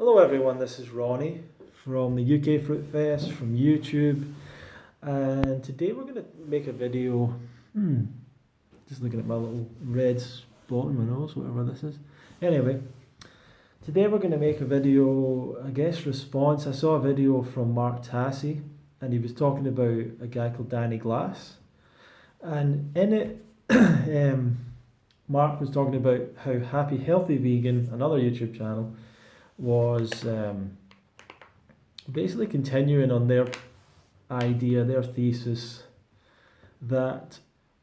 Hello everyone, this is Ronnie from the UK Fruit Fest from YouTube, and today we're going to make a video. Just looking at my little red spot in my nose, whatever this is. Anyway, today we're going to make a video, I guess, response. I saw a video from Mark Tassi, and he was talking about a guy called Danny Glass, and in it, Mark was talking about how Happy Healthy Vegan, another YouTube channel, was basically continuing on their idea, their thesis, that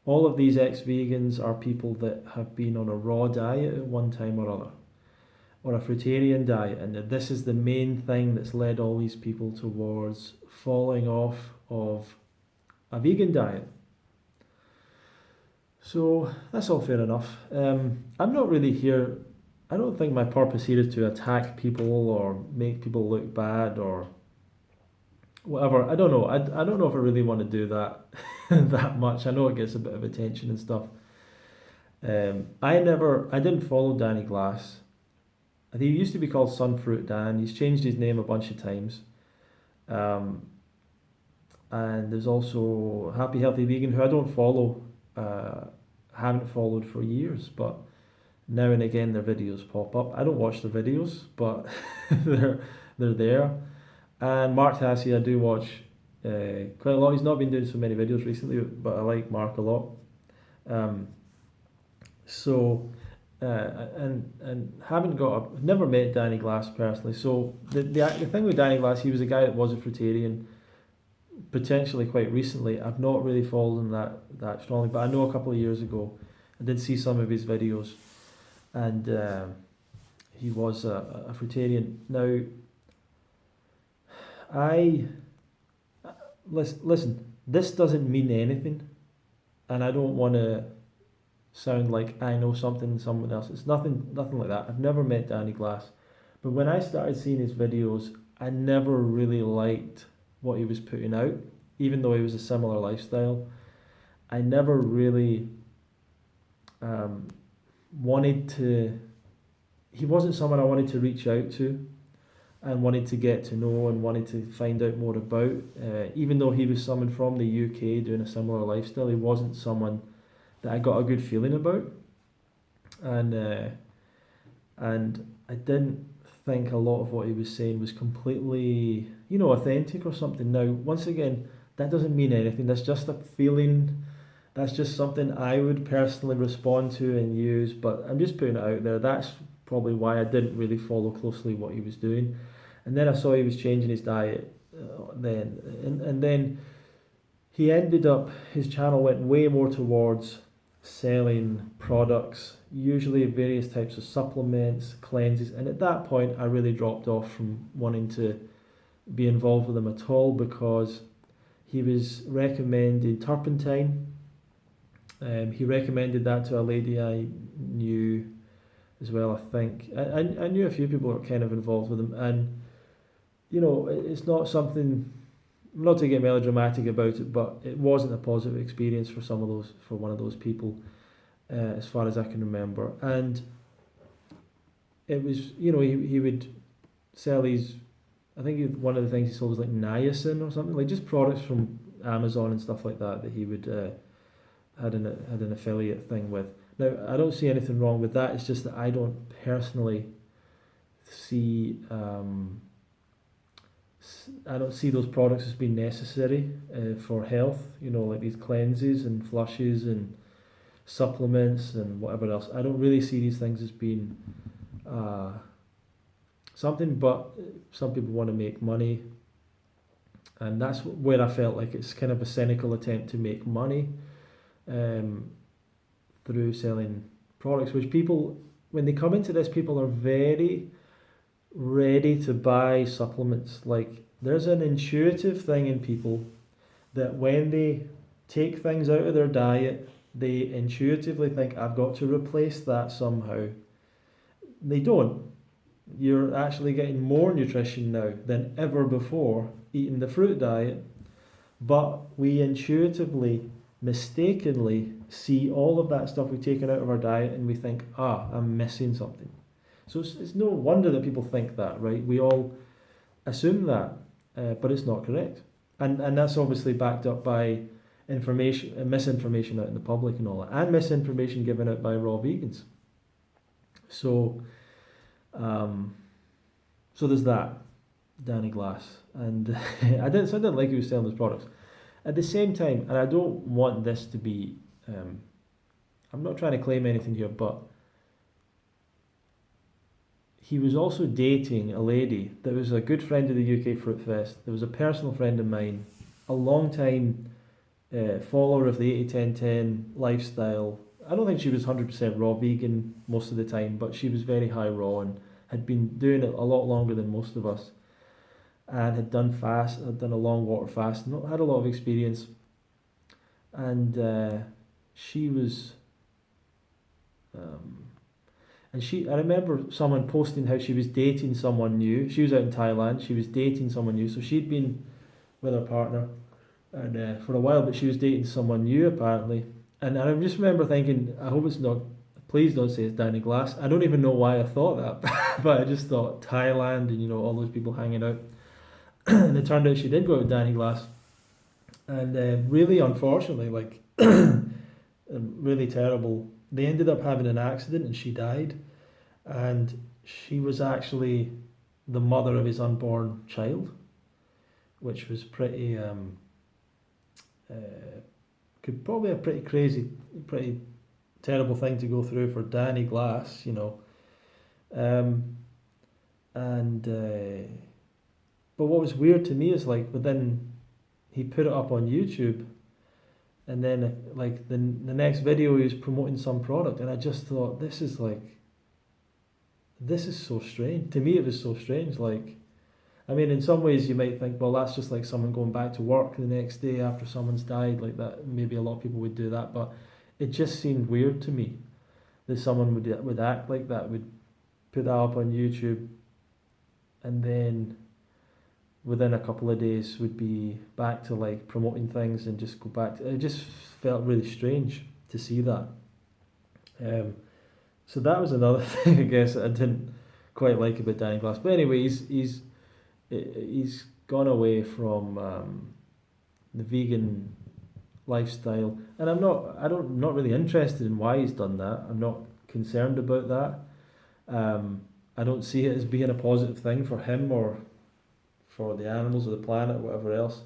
all of these ex-vegans are people that have been on a raw diet at one time or other, or a fruitarian diet, and that this is the main thing that's led all these people towards falling off of a vegan diet. So that's all fair enough. I'm not really here. I don't think my purpose here is to attack people or make people look bad or whatever. I don't know. I don't know if I really want to do that that much. I know it gets a bit of attention and stuff. I didn't follow Danny Glass. I think he used to be called Sunfruit Dan. He's changed his name a bunch of times. And there's also Happy Healthy Vegan, who I don't follow, haven't followed for years, but now and again their videos pop up. I don't watch their videos, but they're there. And Mark Tassi, I do watch quite a lot. He's not been doing so many videos recently, but I like Mark a lot. And haven't got never met Danny Glass personally. So the thing with Danny Glass, he was a guy that was a fruitarian, potentially quite recently. I've not really followed him that strongly, but I know a couple of years ago I did see some of his videos, and he was a fruitarian. Now, listen. This doesn't mean anything, and I don't want to sound like I know something than someone else. It's nothing like that. I've never met Danny Glass, but when I started seeing his videos, I never really liked what he was putting out, even though he was a similar lifestyle. I never really wanted to. He wasn't someone I wanted to reach out to and wanted to get to know and wanted to find out more about. Even though he was someone from the UK doing a similar lifestyle, he wasn't someone that I got a good feeling about. And I didn't think a lot of what he was saying was completely, authentic or something. Now, once again, that doesn't mean anything. That's just a feeling. That's just something I would personally respond to and use, but I'm just putting it out there. That's probably why I didn't really follow closely what he was doing. And then I saw he was changing his diet and then he ended up, his channel went way more towards selling products, usually various types of supplements, cleanses, and at that point I really dropped off from wanting to be involved with him at all, because he was recommending turpentine. He recommended that to a lady I knew as well, I think. I knew a few people that were kind of involved with him, and it's not something, not to get melodramatic about it, but it wasn't a positive experience for one of those people, as far as I can remember. And it was, he would sell these, I think one of the things he sold was like niacin or something, like just products from Amazon and stuff like that he would had an affiliate thing with. Now, I don't see anything wrong with that. It's just that I don't personally see I don't see those products as being necessary for health. Like these cleanses and flushes and supplements and whatever else. I don't really see these things as being something, but some people want to make money, and that's where I felt like it's kind of a cynical attempt to make money through selling products, which people, when they come into this, people are very ready to buy supplements. Like, there's an intuitive thing in people that when they take things out of their diet, they intuitively think, I've got to replace that somehow. They don't. You're actually getting more nutrition now than ever before eating the fruit diet, but we intuitively, mistakenly see all of that stuff we've taken out of our diet and we think, I'm missing something. So it's no wonder that people think that, right? We all assume that, but it's not correct. And that's obviously backed up by information and misinformation out in the public and all that, and misinformation given out by raw vegans. So, so there's that, Danny Glass, and so I didn't like he was selling his products. At the same time, and I don't want this to be, I'm not trying to claim anything here, but he was also dating a lady that was a good friend of the UK Fruit Fest. There was a personal friend of mine, a long time follower of the 80-10-10 lifestyle. I don't think she was 100% raw vegan most of the time, but she was very high raw and had been doing it a lot longer than most of us, and had done a long water fast, had a lot of experience, and she was. I remember someone posting how she was dating someone new. She was out in Thailand. She was dating someone new, so she'd been with her partner, and for a while, but she was dating someone new apparently. And I just remember thinking, I hope it's not. Please don't say it's Danny Glass. I don't even know why I thought that, but I just thought Thailand and all those people hanging out. And it turned out she did go out with Danny Glass, and really unfortunately, like really terrible. They ended up having an accident and she died, and she was actually the mother of his unborn child, which was pretty could probably a pretty crazy, pretty terrible thing to go through for Danny Glass, and but what was weird to me is but then he put it up on YouTube, and then the next video he was promoting some product, and I just thought this is so strange. To me it was so strange. I mean, in some ways you might think, well, that's just like someone going back to work the next day after someone's died, like that. Maybe a lot of people would do that, but it just seemed weird to me that someone would act like that, would put that up on YouTube, and then within a couple of days would be back to promoting things and just go back to, it just felt really strange to see that. So that was another thing, I guess, that I didn't quite like about Danny Glass. But anyway, he's gone away from the vegan lifestyle, and I'm not really interested in why he's done that. I'm not concerned about that. I don't see it as being a positive thing for him or for the animals or the planet or whatever else.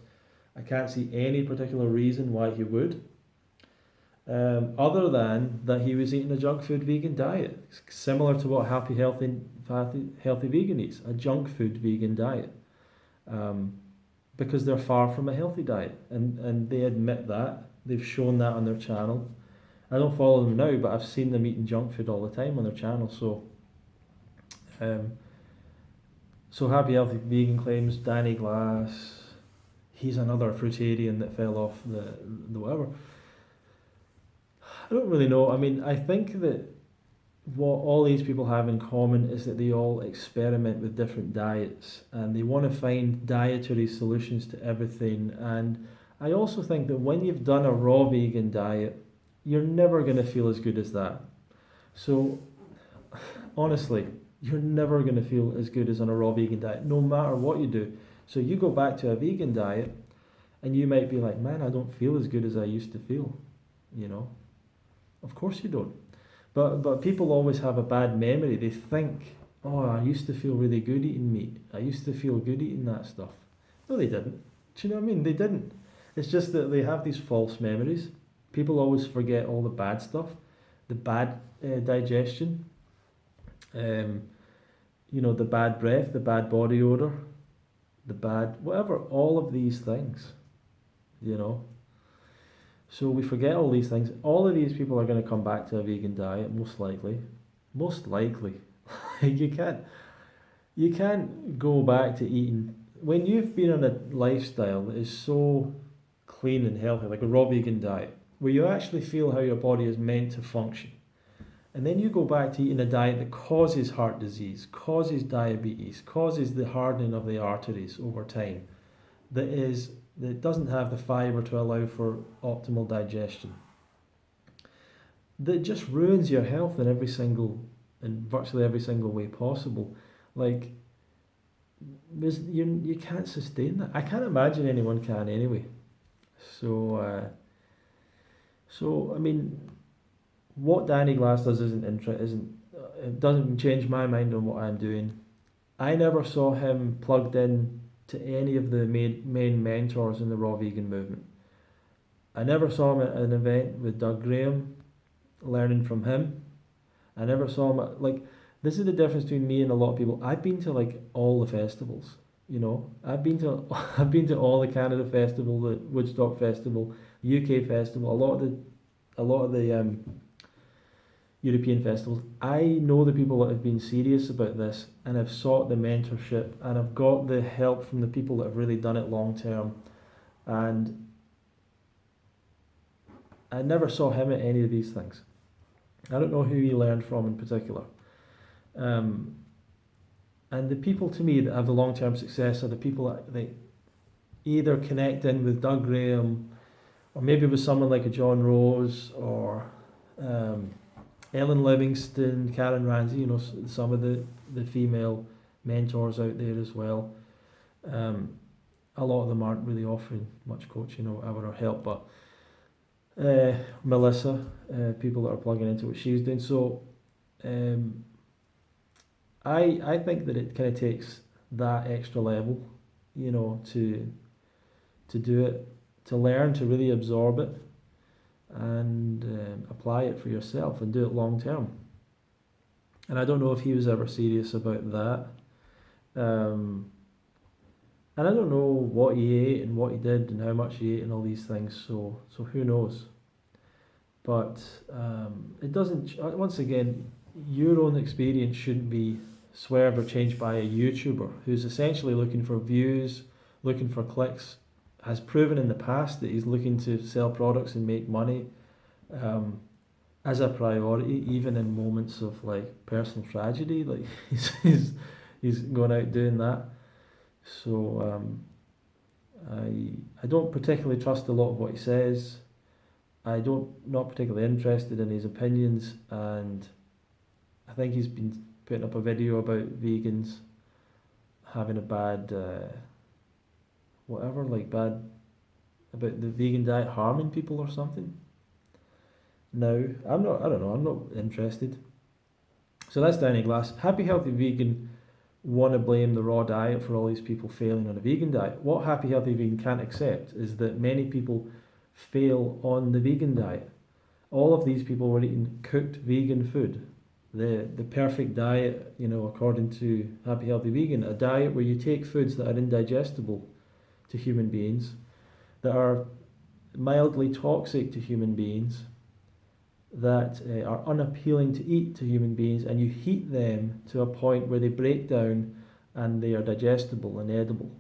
I can't see any particular reason why he would, other than that he was eating a junk food vegan diet, similar to what Happy Healthy Vegan eats, a junk food vegan diet, because they're far from a healthy diet, and they admit that. They've shown that on their channel. I don't follow them now, but I've seen them eating junk food all the time on their channel. So Happy Healthy Vegan claims Danny Glass, he's another fruitarian that fell off the whatever. I don't really know. I mean, I think that what all these people have in common is that they all experiment with different diets, and they want to find dietary solutions to everything. And I also think that when you've done a raw vegan diet, you're never going to feel as good as that. So honestly, you're never going to feel as good as on a raw vegan diet, no matter what you do. So you go back to a vegan diet, and you might be like, man, I don't feel as good as I used to feel, Of course you don't. But people always have a bad memory. They think, oh, I used to feel really good eating meat. I used to feel good eating that stuff. No, they didn't. Do you know what I mean? They didn't. It's just that they have these false memories. People always forget all the bad stuff, the bad digestion, the bad breath, the bad body odor, the bad whatever, all of these things, So we forget all these things. All of these people are going to come back to a vegan diet, most likely. Most likely. You can't go back to eating, when you've been on a lifestyle that is so clean and healthy, like a raw vegan diet, where you actually feel how your body is meant to function. And then you go back to eating a diet that causes heart disease, causes diabetes, causes the hardening of the arteries over time, that doesn't have the fibre to allow for optimal digestion, that just ruins your health in every single in virtually every single way possible. Like, you can't sustain that. I can't imagine anyone can anyway. So I mean, what Danny Glass does isn't it doesn't change my mind on what I'm doing. I never saw him plugged in to any of the main mentors in the raw vegan movement. I never saw him at an event with Doug Graham, learning from him. I never saw him like, this is the difference between me and a lot of people. I've been to like all the festivals, you know. I've been to I've been to all the Canada Festival, the Woodstock Festival, the UK Festival, a lot of the European festivals. I know the people that have been serious about this and have sought the mentorship and have got the help from the people that have really done it long term. And I never saw him at any of these things. I don't know who he learned from in particular. And the people to me that have the long term success are the people that they either connect in with Doug Graham, or maybe with someone like a John Rose, or Ellen Livingston, Karen Ramsey, you know, some of the female mentors out there as well. A lot of them aren't really offering much coaching or whatever or help, but Melissa, people that are plugging into what she's doing. So I think that it kind of takes that extra level, you know, to do it, to learn, to really absorb it, and apply it for yourself and do it long term. And I don't know if he was ever serious about that. And I don't know what he ate and what he did and how much he ate and all these things. So who knows? But it doesn't. Once again, your own experience shouldn't be swerved or changed by a YouTuber who's essentially looking for views, looking for clicks, has proven in the past that he's looking to sell products and make money as a priority, even in moments of like personal tragedy. Like he's going out doing that. So I don't particularly trust a lot of what he says. Not particularly interested in his opinions, and I think he's been putting up a video about vegans having a bad bad about the vegan diet harming people or something. Now, I don't know, I'm not interested. So that's Danny Glass. Happy Healthy Vegan want to blame the raw diet for all these people failing on a vegan diet. What Happy Healthy Vegan can't accept is that many people fail on the vegan diet. All of these people were eating cooked vegan food. The perfect diet, you know, according to Happy Healthy Vegan, a diet where you take foods that are indigestible to human beings, that are mildly toxic to human beings, that are unappealing to eat to human beings, and you heat them to a point where they break down and they are digestible and edible.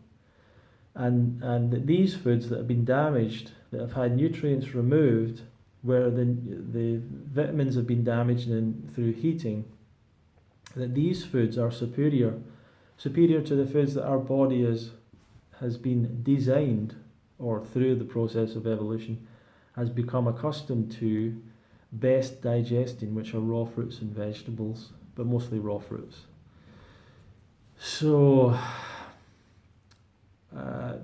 And these foods that have been damaged, that have had nutrients removed, where the vitamins have been damaged through heating, that these foods are superior to the foods that our body has been designed, or through the process of evolution, has become accustomed to best digesting, which are raw fruits and vegetables, but mostly raw fruits. So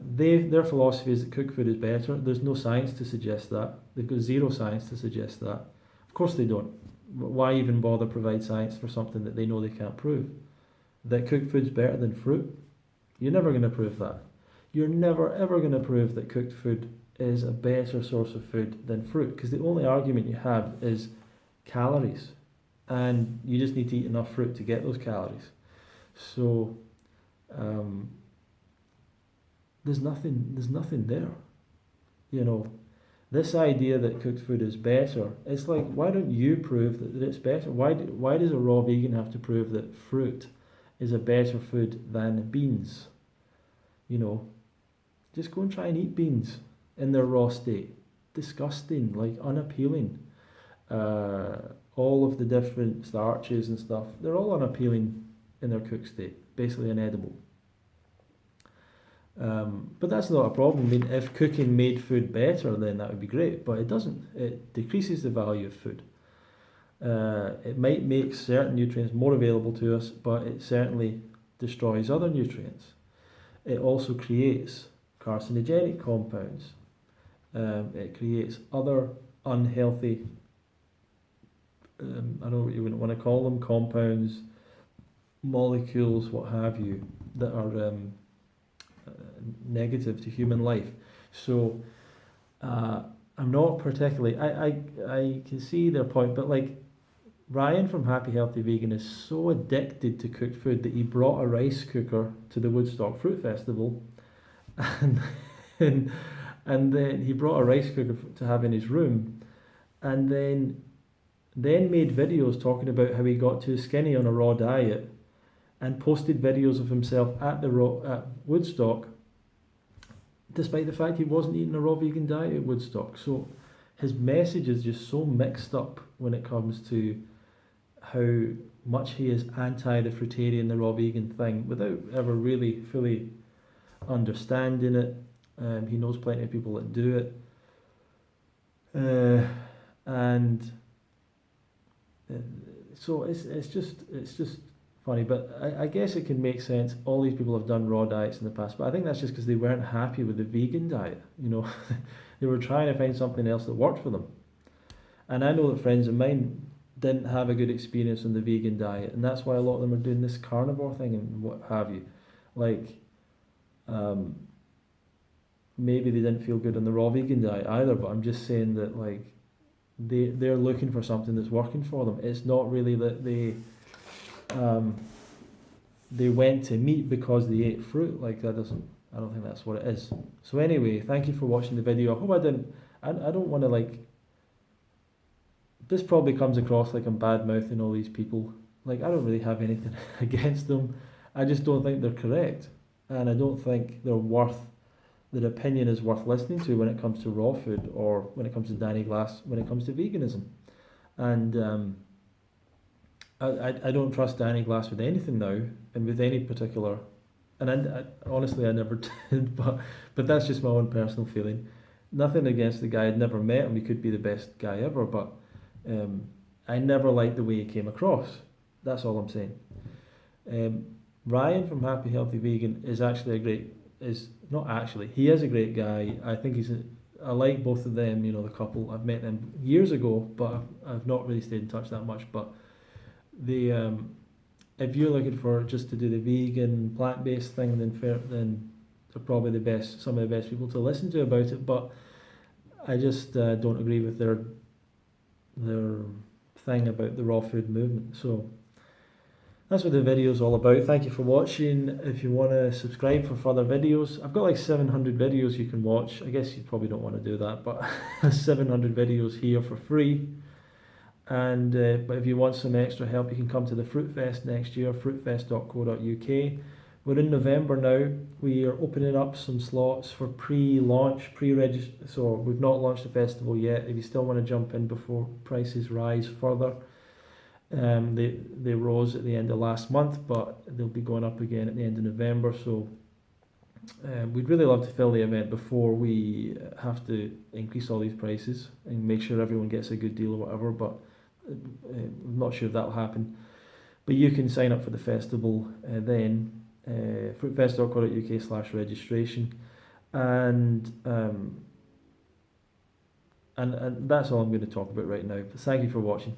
their philosophy is that cooked food is better. There's no science to suggest that. They've got zero science to suggest that. Of course they don't. Why even bother provide science for something that they know they can't prove? That cooked food's better than fruit? You're never going to prove that. You're never ever going to prove that cooked food is a better source of food than fruit, because the only argument you have is calories, and you just need to eat enough fruit to get those calories. So there's nothing there. You know, this idea that cooked food is better, it's like, why don't you prove that it's better? Why does a raw vegan have to prove that fruit is a better food than beans? You know, just go and try and eat beans in their raw state. Disgusting, like unappealing. All of the different starches and stuff, they're all unappealing in their cooked state, basically inedible. But that's not a problem. I mean, if cooking made food better, then that would be great, but it doesn't. It decreases the value of food. It might make certain nutrients more available to us, but it certainly destroys other nutrients. It also creates carcinogenic compounds. It creates other unhealthy, I don't know what you would want to call them, compounds, molecules, what have you, that are negative to human life. So I'm not particularly, I can see their point, but like Ryan from Happy Healthy Vegan is so addicted to cooked food that he brought a rice cooker to the Woodstock Fruit Festival, and and, and then he brought a rice cooker to have in his room, and then made videos talking about how he got too skinny on a raw diet, and posted videos of himself at at Woodstock, despite the fact he wasn't eating a raw vegan diet at Woodstock. So his message is just so mixed up when it comes to how much he is anti the fruitarian, the raw vegan thing, without ever really fully understanding it. He knows plenty of people that do it. And so it's just funny, but I guess it can make sense. All these people have done raw diets in the past, but I think that's just because they weren't happy with the vegan diet. You know, they were trying to find something else that worked for them. And I know that friends of mine didn't have a good experience on the vegan diet, and that's why a lot of them are doing this carnivore thing and what have you. Like, maybe they didn't feel good on the raw vegan diet either, but I'm just saying that like they're looking for something that's working for them. It's not really that they went to meat because they ate fruit. Like I don't think that's what it is. So anyway, thank you for watching the video. I hope I don't want to like, this probably comes across like I'm bad mouthing all these people. Like I don't really have anything against them. I just don't think they're correct, and I don't think their opinion is worth listening to when it comes to raw food, or when it comes to Danny Glass, when it comes to veganism. And I don't trust Danny Glass with anything now, and with any particular, and I honestly I never did, but that's just my own personal feeling. Nothing against the guy. I'd never met him. He could be the best guy ever, but I never liked the way he came across. That's all I'm saying. Ryan from Happy Healthy Vegan is actually he is a great guy. I think I like both of them, you know, the couple. I've met them years ago, but I've not really stayed in touch that much. But if you're looking for just to do the vegan plant-based thing, then they're probably some of the best people to listen to about it. But I just don't agree with their thing about the raw food movement. So that's what the video is all about. Thank you for watching. If you want to subscribe for further videos, I've got like 700 videos you can watch. I guess you probably don't want to do that, but 700 videos here for free. And but if you want some extra help, you can come to the Fruit Fest next year, fruitfest.co.uk. We're in November now. We are opening up some slots for pre-launch, pre-register. So we've not launched the festival yet. If you still want to jump in before prices rise further, they rose at the end of last month, but they'll be going up again at the end of November. So we'd really love to fill the event before we have to increase all these prices and make sure everyone gets a good deal or whatever. But I'm not sure if that'll happen. But you can sign up for the festival then. Fruitfest.co.uk/registration, and that's all I'm going to talk about right now. But thank you for watching.